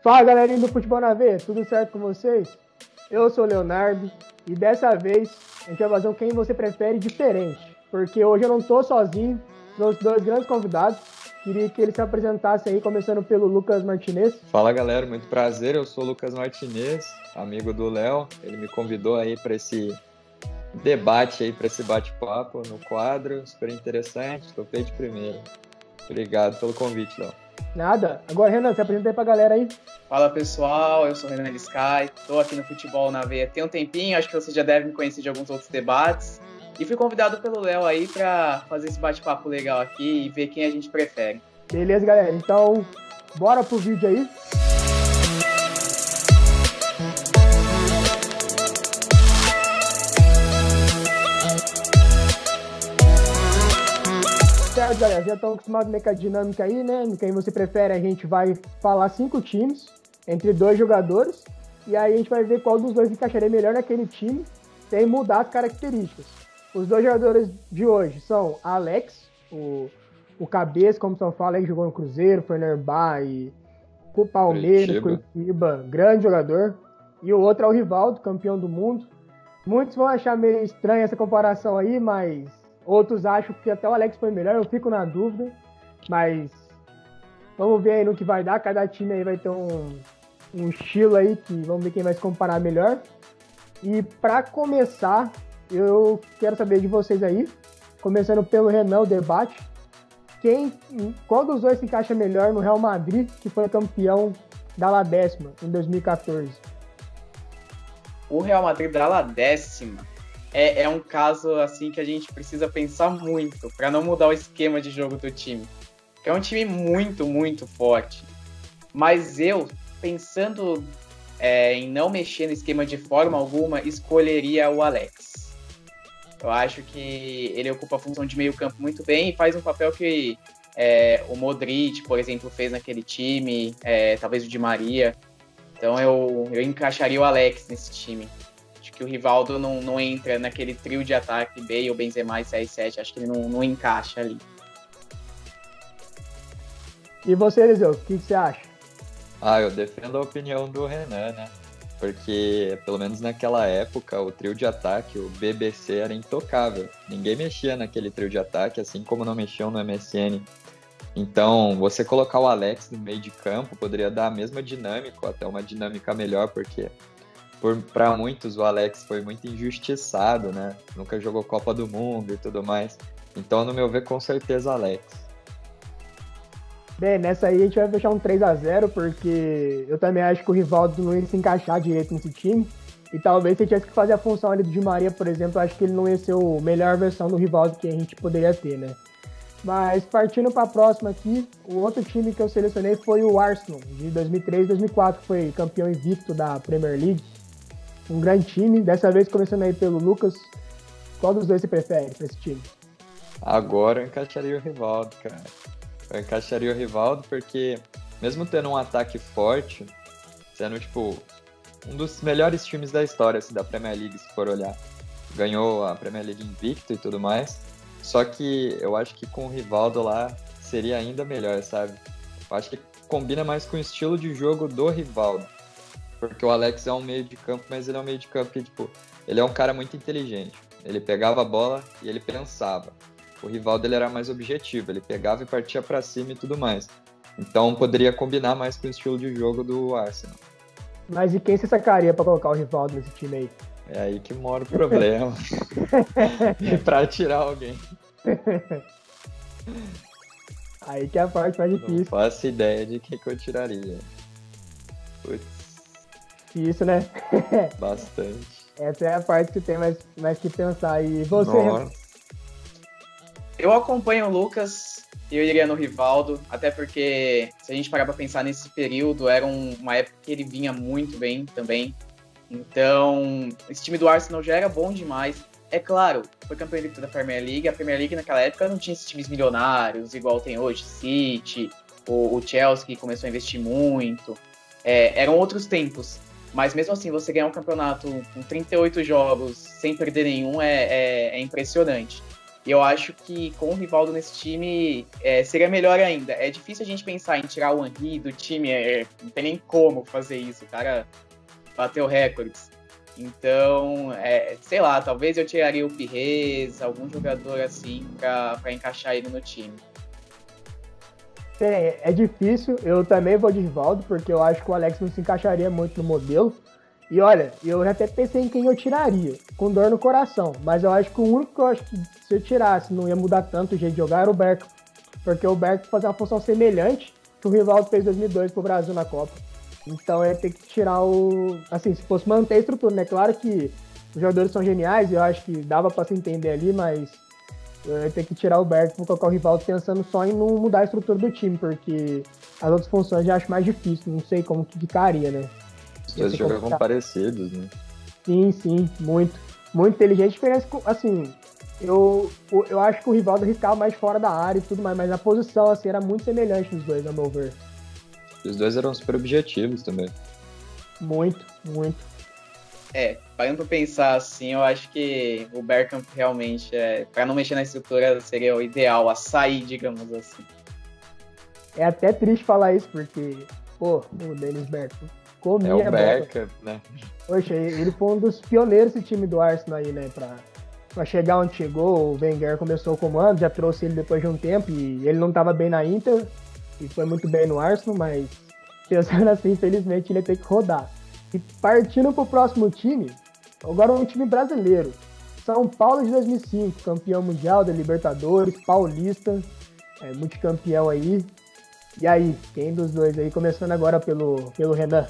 Fala, galerinha do Futebol na Veia, tudo certo com vocês? Eu sou o Leonardo e dessa vez a gente vai fazer um Quem Você Prefere diferente, porque hoje eu não tô sozinho, trouxe dois grandes convidados. Queria que eles se apresentassem aí, começando pelo Lucas Martinez. Fala, galera, muito prazer, eu sou o Lucas Martinez, amigo do Léo. Ele me convidou aí para esse debate aí, para esse bate-papo no quadro, super interessante, topei de primeira. Obrigado pelo convite, Léo. Nada. Agora, Renan, se apresenta aí pra galera aí. Fala, pessoal, eu sou o Renan Sky, tô aqui no Futebol na Veia tem um tempinho, acho que vocês já devem me conhecer de alguns outros debates. E fui convidado pelo Léo aí pra fazer esse bate-papo legal aqui e ver quem a gente prefere. Beleza, galera. Então, bora pro vídeo aí. Certo, galera, já estão acostumados meio com a dinâmica aí, né? Quem você prefere, a gente vai falar 5 times entre 2 jogadores e aí a gente vai ver qual dos dois encaixaria melhor naquele time sem mudar as características. Os 2 jogadores de hoje são Alex, o cabeça, como você fala, aí jogou no Cruzeiro, Fenerbahçe, o Palmeiras, Curitiba, grande jogador. E o outro é o Rivaldo, campeão do mundo. Muitos vão achar meio estranha essa comparação aí, mas outros acham que até o Alex foi melhor, eu fico na dúvida. Mas vamos ver aí no que vai dar, cada time aí vai ter um estilo aí, que vamos ver quem vai se comparar melhor. E para começar, eu quero saber de vocês aí, começando pelo Renan, o debate. Qual dos dois se encaixa melhor no Real Madrid, que foi campeão da La Décima em 2014? O Real Madrid da La Décima é um caso assim que a gente precisa pensar muito para não mudar o esquema de jogo do time. É um time muito, muito forte. Mas eu, pensando em não mexer no esquema de forma alguma, escolheria o Alex. Eu acho que ele ocupa a função de meio campo muito bem e faz um papel que o Modric, por exemplo, fez naquele time, talvez o Di Maria. Então eu encaixaria o Alex nesse time. Acho que o Rivaldo não entra naquele trio de ataque, Bale, Benzema e CR7, acho que ele não encaixa ali. E você, Eliseu, o que você acha? Eu defendo a opinião do Renan, né? Porque, pelo menos naquela época, o trio de ataque, o BBC, era intocável. Ninguém mexia naquele trio de ataque, assim como não mexiam no MSN. Então, você colocar o Alex no meio de campo poderia dar a mesma dinâmica, até uma dinâmica melhor, porque para muitos o Alex foi muito injustiçado, né? Nunca jogou Copa do Mundo e tudo mais. Então, no meu ver, com certeza Alex. Bem, nessa aí a gente vai fechar um 3-0, porque eu também acho que o Rivaldo não ia se encaixar direito nesse time. E talvez se ele tivesse que fazer a função ali do Di Maria, por exemplo, eu acho que ele não ia ser a melhor versão do Rivaldo que a gente poderia ter, né? Mas partindo para a próxima aqui, o outro time que eu selecionei foi o Arsenal, de 2003 e 2004, que foi campeão invicto da Premier League. Um grande time, dessa vez começando aí pelo Lucas. Qual dos dois você prefere para esse time? Agora eu encaixaria o Rivaldo, cara. Eu encaixaria o Rivaldo porque, mesmo tendo um ataque forte, sendo, tipo, um dos melhores times da história, assim, da Premier League, se for olhar. Ganhou a Premier League invicto e tudo mais. Só que eu acho que com o Rivaldo lá seria ainda melhor, sabe? Eu acho que combina mais com o estilo de jogo do Rivaldo. Porque o Alex é um meio de campo, mas ele é um meio de campo que, tipo, ele é um cara muito inteligente. Ele pegava a bola e ele pensava. O Rivaldo ele era mais objetivo, ele pegava e partia pra cima e tudo mais. Então poderia combinar mais com o estilo de jogo do Arsenal. Mas e quem você sacaria pra colocar o Rivaldo nesse time aí? É aí que mora o problema. E pra tirar alguém. Aí que é a parte mais difícil. Não faço ideia de quem que eu tiraria. Putz. Isso, né? Bastante. Essa é a parte que tem mais que pensar. E você, Nossa. Eu acompanho o Lucas e eu iria no Rivaldo, até porque, se a gente parar pra pensar nesse período, era uma época que ele vinha muito bem também. Então, esse time do Arsenal já era bom demais. É claro, foi campeão invicto da Premier League. A Premier League naquela época não tinha esses times milionários, igual tem hoje, City, o Chelsea, que começou a investir muito. Eram outros tempos. Mas mesmo assim, você ganhar um campeonato com 38 jogos sem perder nenhum é impressionante. E eu acho que com o Rivaldo nesse time seria melhor ainda. É difícil a gente pensar em tirar o Henry do time, não tem nem como fazer isso. O cara bateu recordes. Então, sei lá, talvez eu tiraria o Pires, algum jogador assim, pra encaixar ele no time. É difícil, eu também vou de Rivaldo, porque eu acho que o Alex não se encaixaria muito no modelo. E olha, eu até pensei em quem eu tiraria, com dor no coração. Mas eu acho que o único que eu acho que se eu tirasse não ia mudar tanto o jeito de jogar era o Bergkamp. Porque o Bergkamp fazia uma função semelhante que o Rivaldo fez em 2002 pro Brasil na Copa. Então eu ia ter que tirar o... Assim, se fosse manter a estrutura, né? Claro que os jogadores são geniais e eu acho que dava pra se entender ali, mas eu ia ter que tirar o Bergkamp e colocar o Rivaldo pensando só em não mudar a estrutura do time, porque as outras funções eu já acho mais difícil, não sei como que ficaria, né? Os dois jogavam parecidos, né? Sim, muito. Muito inteligente. Diferença, assim, eu acho que o Rivaldo arriscava mais fora da área e tudo mais, mas a posição, assim, era muito semelhante nos dois, a meu ver. Os dois eram super objetivos também. Muito. Parando pra pensar assim, eu acho que o Bergkamp realmente, pra não mexer na estrutura, seria o ideal a sair, digamos assim. É até triste falar isso, porque, pô, o Dennis Bergkamp comia é o Bergkamp, né? Poxa, ele foi um dos pioneiros desse time do Arsenal aí, né, pra chegar onde chegou. O Wenger começou o comando, já trouxe ele depois de um tempo, e ele não tava bem na Inter, e foi muito bem no Arsenal, mas pensando assim, infelizmente ele ia ter que rodar. E partindo pro próximo time, agora um time brasileiro. São Paulo de 2005, campeão mundial da Libertadores, paulista, multicampeão aí. E aí, quem dos dois aí? Começando agora pelo Renan.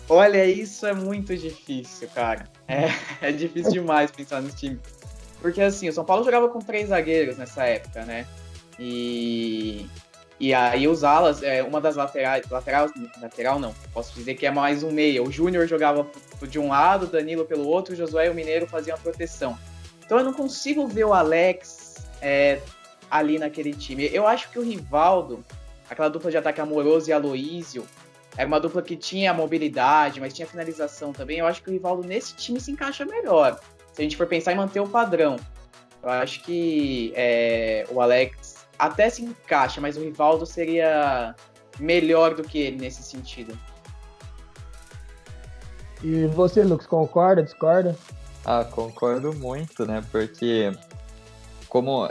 Olha, isso é muito difícil, cara. É difícil demais pensar nesse time. Porque assim, o São Paulo jogava com 3 zagueiros nessa época, né? E aí os alas, uma das lateral não, posso dizer que é mais um meia. O Júnior jogava de um lado, o Danilo pelo outro, o Josué e o Mineiro faziam a proteção. Então eu não consigo ver o Alex ali naquele time. Eu acho que o Rivaldo, aquela dupla de ataque Amoroso e Aloísio, era uma dupla que tinha mobilidade, mas tinha finalização também. Eu acho que o Rivaldo nesse time se encaixa melhor. Se a gente for pensar em manter o padrão. Eu acho que o Alex até se encaixa, mas o Rivaldo seria melhor do que ele nesse sentido. E você, Lucas, concorda, discorda? Concordo muito, né? Porque,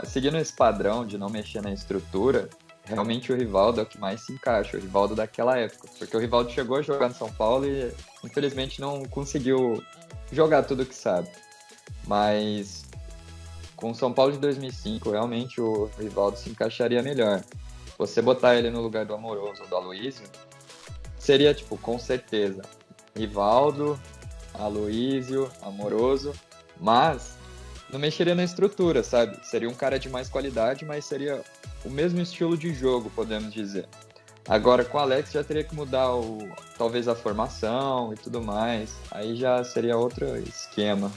seguindo esse padrão de não mexer na estrutura, realmente o Rivaldo é o que mais se encaixa, o Rivaldo daquela época. Porque o Rivaldo chegou a jogar no São Paulo e, infelizmente, não conseguiu jogar tudo que sabe. Mas com o São Paulo de 2005, realmente o Rivaldo se encaixaria melhor. Você botar ele no lugar do Amoroso ou do Aloísio, seria, com certeza, Rivaldo, Aloísio, Amoroso, mas não mexeria na estrutura, sabe? Seria um cara de mais qualidade, mas seria o mesmo estilo de jogo, podemos dizer. Agora, com o Alex, já teria que mudar talvez a formação e tudo mais. Aí já seria outro esquema.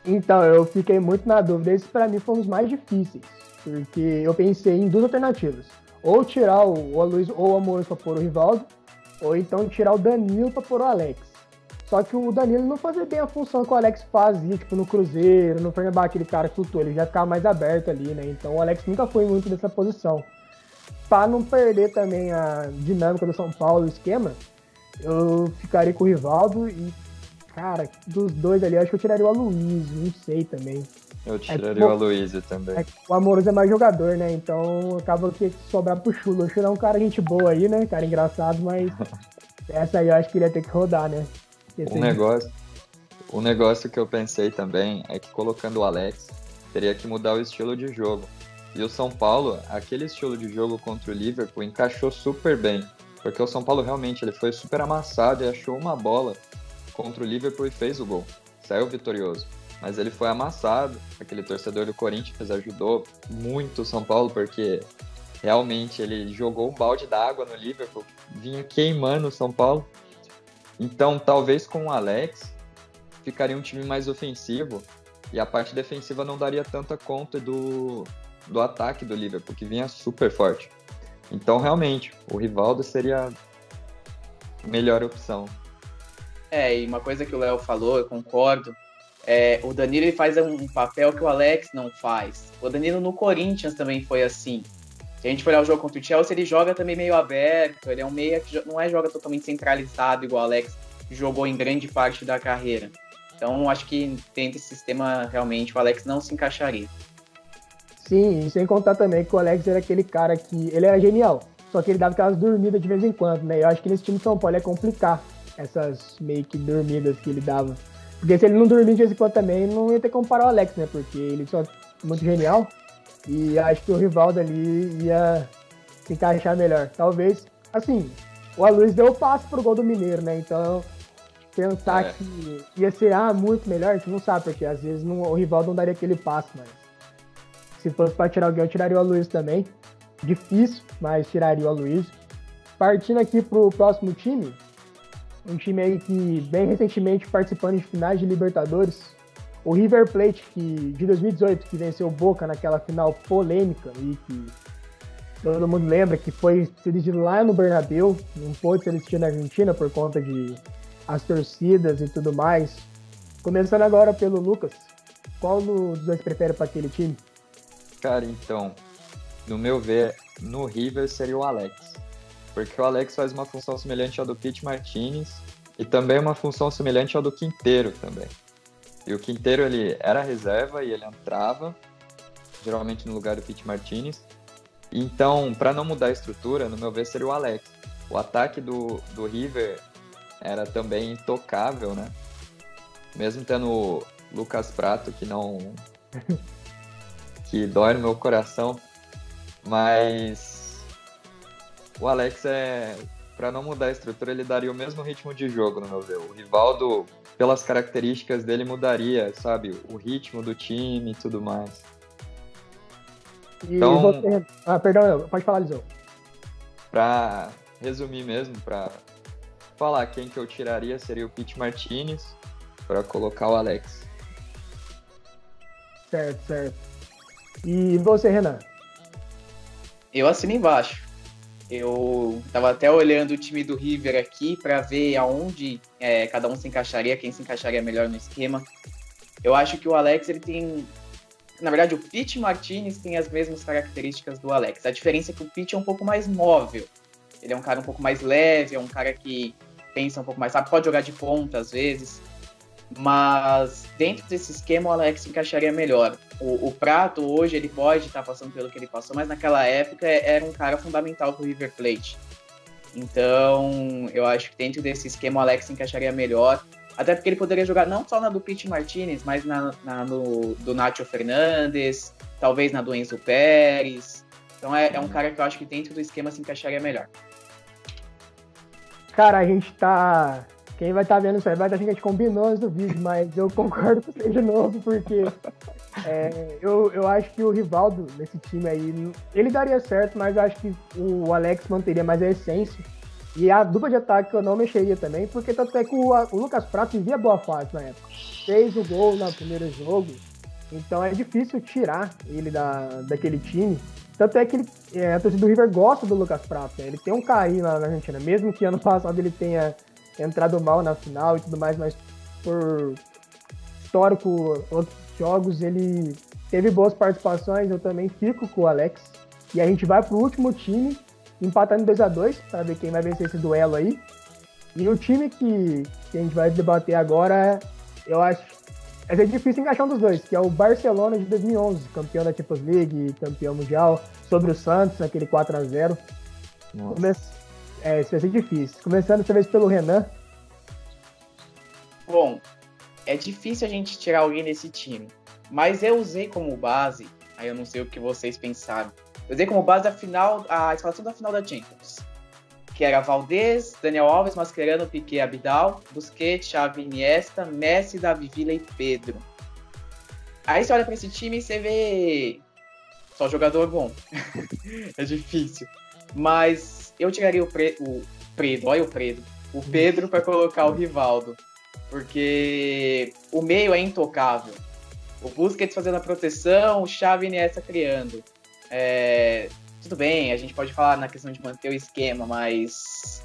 Então, eu fiquei muito na dúvida. Esse pra mim foi um dos mais difíceis, porque eu pensei em 2 alternativas. Ou tirar o Aloysio ou o Amoroso pra pôr o Rivaldo, ou então tirar o Danilo pra pôr o Alex. Só que o Danilo não fazia bem a função que o Alex fazia, no Cruzeiro, no Fenerbahçe, aquele cara que flutuou, ele já ficava mais aberto ali, né? Então o Alex nunca foi muito dessa posição. Pra não perder também a dinâmica do São Paulo, o esquema, eu ficaria com o Rivaldo e, cara, dos dois ali, eu acho que eu tiraria o Aloysio, não sei também. Eu tiraria o Aloysio também. O Amoroso é mais jogador, né? Então acaba que sobrar pro Chulo. O Chulo é um cara gente boa aí, né? Cara engraçado, mas essa aí eu acho que ele ia ter que rodar, né? Um negócio que eu pensei também é que colocando o Alex, teria que mudar o estilo de jogo. E o São Paulo, aquele estilo de jogo contra o Liverpool encaixou super bem. Porque o São Paulo realmente ele foi super amassado e achou uma bola contra o Liverpool e fez o gol. Saiu vitorioso. Mas ele foi amassado. Aquele torcedor do Corinthians ajudou muito o São Paulo, porque realmente ele jogou um balde d'água no Liverpool, vinha queimando o São Paulo. Então, talvez com o Alex, ficaria um time mais ofensivo e a parte defensiva não daria tanta conta do ataque do Liverpool, que vinha super forte. Então, realmente, o Rivaldo seria a melhor opção. E uma coisa que o Léo falou, eu concordo, O Danilo ele faz um papel que o Alex não faz. O Danilo no Corinthians também foi assim. Se a gente for olhar o jogo contra o Chelsea, ele joga também meio aberto, ele é um meia que não joga totalmente centralizado, igual o Alex jogou em grande parte da carreira. Então, acho que dentro desse sistema, realmente, o Alex não se encaixaria. Sim, e sem contar também que o Alex era aquele cara que... Ele era genial, só que ele dava aquelas dormidas de vez em quando, né? Eu acho que nesse time de São Paulo ia complicar essas meio que dormidas que ele dava. Porque se ele não dormir de vez em quando também, não ia ter como parar o Alex, né? Porque ele só é muito genial. E acho que o Rivaldo ali ia se encaixar melhor. Talvez, assim, o Aloysio deu o passe pro gol do Mineiro, né? Então, pensar que ia ser muito melhor, a gente não sabe, porque às vezes o Rivaldo não daria aquele passe, mas se fosse pra tirar alguém, eu tiraria o Aloysio também. Difícil, mas tiraria o Aloysio. Partindo aqui pro próximo time, um time aí que bem recentemente participando de finais de Libertadores, o River Plate, de 2018, que venceu o Boca naquela final polêmica e que todo mundo lembra que foi se decidido lá no Bernabéu, não pôde ser decidido na Argentina por conta de as torcidas e tudo mais. Começando agora pelo Lucas, qual dos dois prefere para aquele time? Cara, então, no meu ver, no River seria o Alex. Porque o Alex faz uma função semelhante ao do Pity Martinez e também uma função semelhante ao do Quinteiro também. E o Quinteiro, ele era reserva e ele entrava, geralmente no lugar do Pity Martinez. Então, para não mudar a estrutura, no meu ver, seria o Alex. O ataque do River era também intocável, né? Mesmo tendo o Lucas Prato, que não... que dói no meu coração. Mas o Alex para não mudar a estrutura, ele daria o mesmo ritmo de jogo, no meu ver. O Rivaldo, pelas características dele, mudaria, sabe? O ritmo do time e tudo mais. E então, você... perdão, pode falar, Lisão. Pra resumir mesmo, pra falar quem que eu tiraria, seria o Pity Martinez para colocar o Alex. Certo. E você, Renan? Eu assino embaixo. Eu tava até olhando o time do River aqui para ver aonde cada um se encaixaria, quem se encaixaria melhor no esquema. Eu acho que o Alex, ele tem... Na verdade, o Pity Martinez tem as mesmas características do Alex. A diferença é que o Pity é um pouco mais móvel. Ele é um cara um pouco mais leve, é um cara que pensa um pouco mais rápido, pode jogar de ponta às vezes. Mas dentro desse esquema o Alex se encaixaria melhor. O Prato hoje ele pode estar passando pelo que ele passou, mas naquela época era um cara fundamental para o River Plate. Então eu acho que dentro desse esquema o Alex se encaixaria melhor. Até porque ele poderia jogar não só na do Pity Martinez, mas do Nacho Fernandes, talvez na do Enzo Pérez. Então é um cara que eu acho que dentro do esquema se encaixaria melhor. Cara, a gente tá... Quem vai estar vendo isso aí vai estar achando que a gente combinou antes do vídeo, mas eu concordo com você de novo, porque eu acho que o Rivaldo, nesse time aí, ele daria certo, mas eu acho que o Alex manteria mais a essência. E a dupla de ataque eu não mexeria também, porque tanto é que o Lucas Prato vivia boa fase na época. Fez o gol no primeiro jogo, então é difícil tirar ele daquele time. Tanto é que a torcida do River gosta do Lucas Prato, né? Ele tem um carinho lá na Argentina, mesmo que ano passado ele tenha entrado mal na final e tudo mais, mas por histórico, outros jogos, ele teve boas participações. Eu também fico com o Alex. E a gente vai pro último time, empatando 2-2, para ver quem vai vencer esse duelo aí. E o time que a gente vai debater agora, eu acho vai ser difícil encaixar um dos dois, que é o Barcelona de 2011, campeão da Champions League, campeão mundial, sobre o Santos, aquele 4-0. Isso vai ser difícil. Começando dessa vez pelo Renan. Bom, é difícil a gente tirar alguém desse time, mas eu usei como base, aí eu não sei o que vocês pensaram, eu usei como base a escalação da final da Champions, que era Valdés, Daniel Alves, Mascherano, Piqué, Abidal, Busquets, Xavi, Iniesta, Messi, Davi Villa e Pedro. Aí você olha pra esse time e você vê só jogador bom. É difícil. Mas eu tiraria o Pedro para colocar o Rivaldo. Porque o meio é intocável. O Busquets fazendo a proteção, o Xavi e Iniesta criando. Tudo bem, a gente pode falar na questão de manter o esquema, mas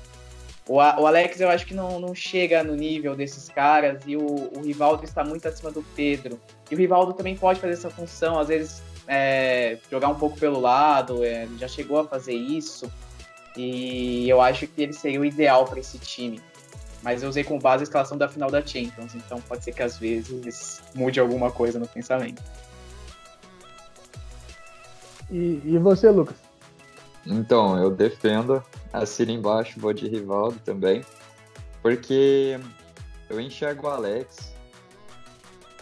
O Alex eu acho que não chega no nível desses caras, e o Rivaldo está muito acima do Pedro. E o Rivaldo também pode fazer essa função, às vezes jogar um pouco pelo lado, já chegou a fazer isso, e eu acho que ele seria o ideal para esse time. Mas eu usei como base a escalação da final da Champions, então pode ser que às vezes mude alguma coisa no pensamento. E você, Lucas? Então, eu defendo, assino embaixo, vou de Rivaldo também, porque eu enxergo o Alex.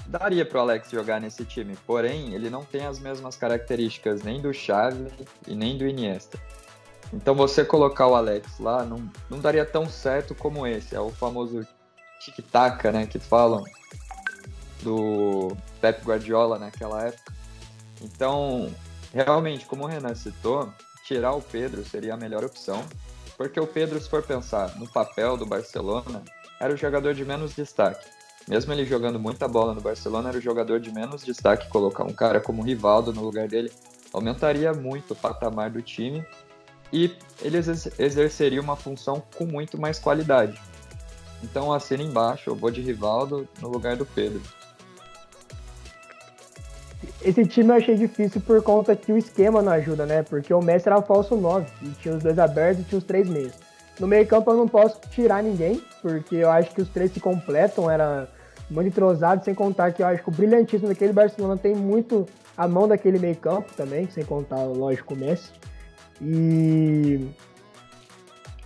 Daria para o Alex jogar nesse time, porém, ele não tem as mesmas características nem do Xavi e nem do Iniesta. Então, você colocar o Alex lá não daria tão certo como esse. É o famoso tic-tac, né, que falam do Pep Guardiola naquela época. Então, realmente, como o Renan citou, tirar o Pedro seria a melhor opção, porque o Pedro, se for pensar no papel do Barcelona, era o jogador de menos destaque. Mesmo ele jogando muita bola no Barcelona, era o jogador de menos destaque. Colocar um cara como o Rivaldo no lugar dele aumentaria muito o patamar do time e ele exerceria uma função com muito mais qualidade. Então, assina embaixo, eu vou de Rivaldo no lugar do Pedro. Esse time eu achei difícil por conta que o esquema não ajuda, né? Porque o Messi era falso 9 e tinha os dois abertos e tinha os 3 meios. No meio campo eu não posso tirar ninguém, porque eu acho que os 3 se completam, era muito entrosado, sem contar que eu acho que o brilhantismo daquele Barcelona tem muito a mão daquele meio campo também, sem contar, lógico, o Messi. E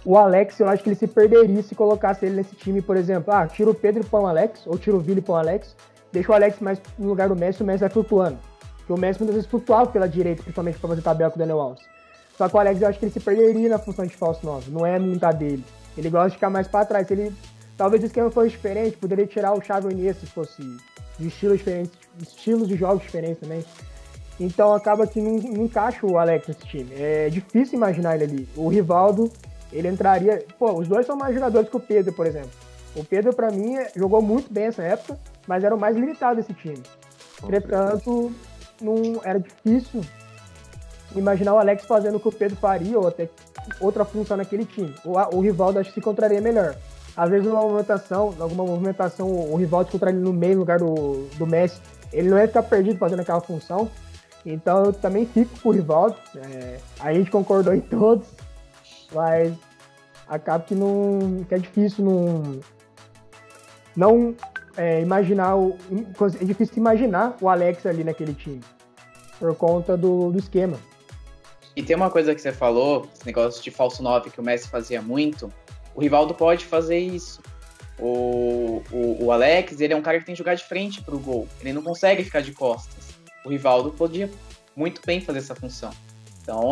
o Alex, eu acho que ele se perderia se colocasse ele nesse time, por exemplo, tira o Pedro e põe o Alex, ou tira o Villa e põe o Alex, deixa o Alex mais no lugar do Messi, o Messi vai flutuando. Porque o Messi muitas vezes flutuava pela direita, principalmente para fazer tabela com o Daniel Alves. Só que o Alex, eu acho que ele se perderia na função de falso 9, não é muita dele. Ele gosta de ficar mais para trás. Se ele, talvez o esquema fosse diferente, poderia tirar o Xavi ou Iniesta, se fosse de estilos diferentes, estilos de jogos diferentes também. Então acaba que não encaixa o Alex nesse time. É difícil imaginar ele ali. O Rivaldo, ele entraria... Pô, os dois são mais jogadores que o Pedro, por exemplo. O Pedro, pra mim, jogou muito bem essa época, mas era o mais limitado desse time. Entretanto, não era difícil imaginar o Alex fazendo o que o Pedro faria, ou até outra função naquele time. O Rivaldo acho que se encontraria melhor. Às vezes, alguma movimentação, o Rivaldo se encontraria no meio, no lugar do Messi. Ele não ia ficar perdido fazendo aquela função. Então, eu também fico com o Rivaldo. A gente concordou em todos, mas acaba que é difícil imaginar é difícil imaginar o Alex ali naquele time, por conta do esquema. E tem uma coisa que você falou, esse negócio de falso 9 que o Messi fazia muito, o Rivaldo pode fazer isso. O Alex, ele é um cara que tem que jogar de frente pro gol, ele não consegue ficar de costas. O Rivaldo podia muito bem fazer essa função. Então,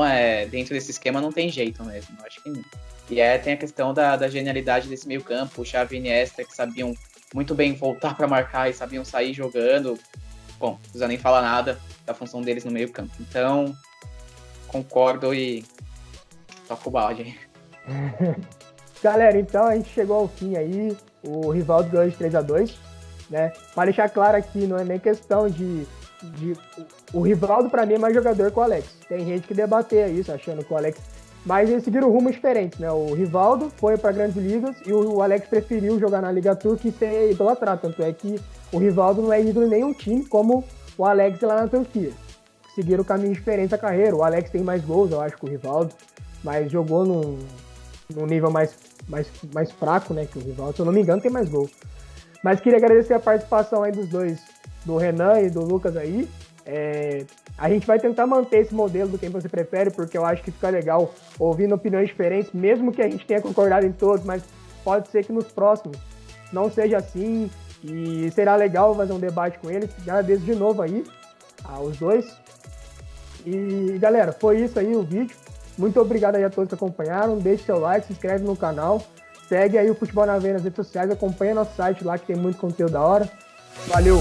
dentro desse esquema não tem jeito mesmo, eu acho que não. E tem a questão da genialidade desse meio campo, o Xavi e Iniesta, que sabiam muito bem voltar para marcar e sabiam sair jogando. Bom, não precisa nem falar nada da função deles no meio campo. Então, concordo e toco o balde. Galera, então a gente chegou ao fim aí. O Rivaldo ganhou de 3-2, né? Para deixar claro aqui, não é nem questão de... O Rivaldo, para mim, é mais jogador que o Alex. Tem gente que debateia isso, achando que o Alex... Mas eles seguiram rumos diferentes, né? O Rivaldo foi para grandes ligas e o Alex preferiu jogar na Liga Turca e ser idolatrado. Tanto é que o Rivaldo não é ídolo em nenhum time, como o Alex lá na Turquia. Seguiram caminhos diferentes da carreira. O Alex tem mais gols, eu acho, que o Rivaldo, mas jogou num nível mais fraco, né, que o Rivaldo. Se eu não me engano, tem mais gols. Mas queria agradecer a participação aí dos dois, do Renan e do Lucas aí. A gente vai tentar manter esse modelo do Quem Você Prefere, porque eu acho que fica legal ouvindo opiniões diferentes, mesmo que a gente tenha concordado em todos, mas pode ser que nos próximos não seja assim, e será legal fazer um debate com eles. Agradeço de novo aí aos dois. E galera, foi isso aí o vídeo. Muito obrigado aí a todos que acompanharam. Deixe seu like, se inscreve no canal, segue aí o Futebol na Veia nas redes sociais, acompanha nosso site lá que tem muito conteúdo da hora. Valeu!